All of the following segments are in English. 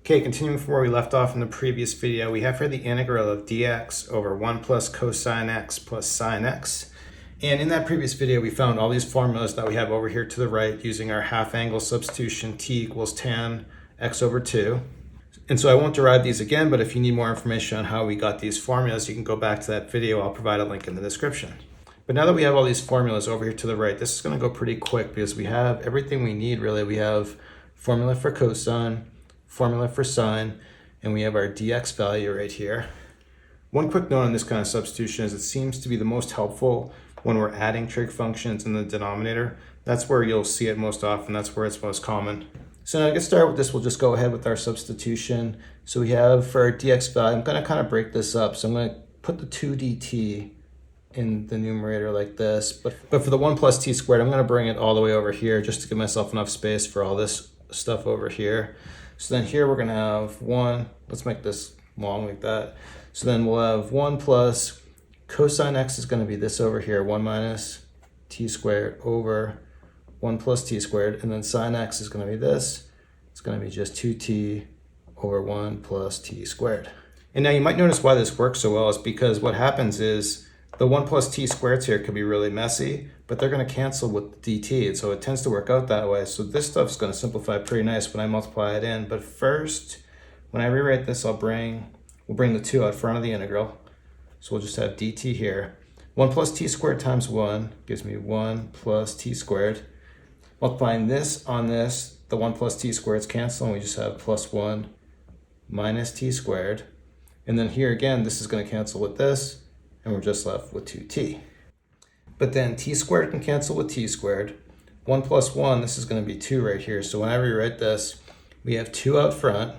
Okay, continuing from where we left off in the previous video, we have here the integral of dx over 1 plus cosine x plus sine x. And in that previous video, we found all these formulas that we have over here to the right using our half angle substitution, t equals tan x over 2. And so I won't derive these again, but if you need more information on how we got these formulas, you can go back to that video. I'll provide a link in the description. But now that we have all these formulas over here to the right, this is going to go pretty quick because we have everything we need really. We have formula for cosine, formula for sine, and we have our dx value right here. One quick note on this kind of substitution is it seems to be the most helpful when we're adding trig functions in the denominator. That's where you'll see it most often. That's where it's most common. So now to get started with this, we'll just go ahead with our substitution. So we have for our dx value, I'm going to kind of break this up. So I'm going to put the 2 dt in the numerator like this. But for the 1 plus t squared, I'm going to bring it all the way over here just to give myself enough space for all this stuff over here. So then here we're going to have 1. Let's make this long like that. So then we'll have 1 plus cosine x is going to be this over here, 1 minus t squared over 1 plus t squared, and then sine x is going to be this. It's going to be just 2t over 1 plus t squared. And now you might notice why this works so well is because what happens is the 1 plus t squareds here could be really messy, but they're going to cancel with dt, and so it tends to work out that way. So this stuff's going to simplify pretty nice when I multiply it in. But first, when I rewrite this, we'll bring the 2 out front of the integral. So we'll just have dt here. 1 plus t squared times 1 gives me 1 plus t squared. Multiplying this on this, the 1 plus t squareds cancel, and we just have plus 1 minus t squared. And then here again, this is going to cancel with this, and we're just left with 2t. But then t squared can cancel with t squared. 1 plus 1, this is going to be 2 right here. So when I rewrite this, we have 2 out front,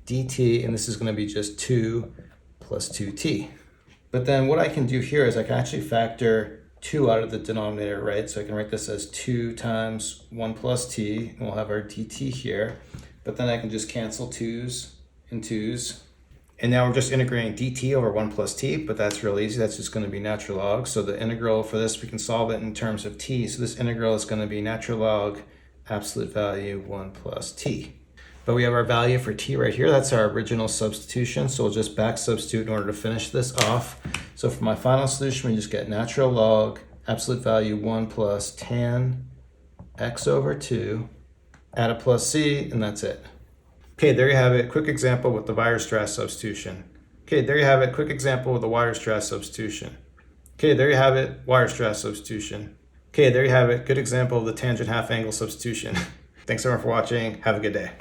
dt, and this is going to be just 2 plus 2t. But then what I can do here is I can actually factor 2 out of the denominator, right? So I can write this as 2 times 1 plus t, and we'll have our dt here. But then I can just cancel 2's and 2's. And now we're just integrating dt over 1 plus t, but that's real easy. That's just going to be natural log. So the integral for this, we can solve it in terms of t. So this integral is going to be natural log absolute value 1 plus t. But we have our value for t right here. That's our original substitution. So we'll just back substitute in order to finish this off. So for my final solution, we just get natural log absolute value 1 plus tan x over 2, add a plus c, and that's it. Okay, there you have it. Quick example with the Weierstrass substitution. Okay, there you have it. Quick example with the Weierstrass substitution. Okay, there you have it. Weierstrass substitution. Okay, there you have it. Good example of the tangent half angle substitution. Thanks everyone for watching. Have a good day.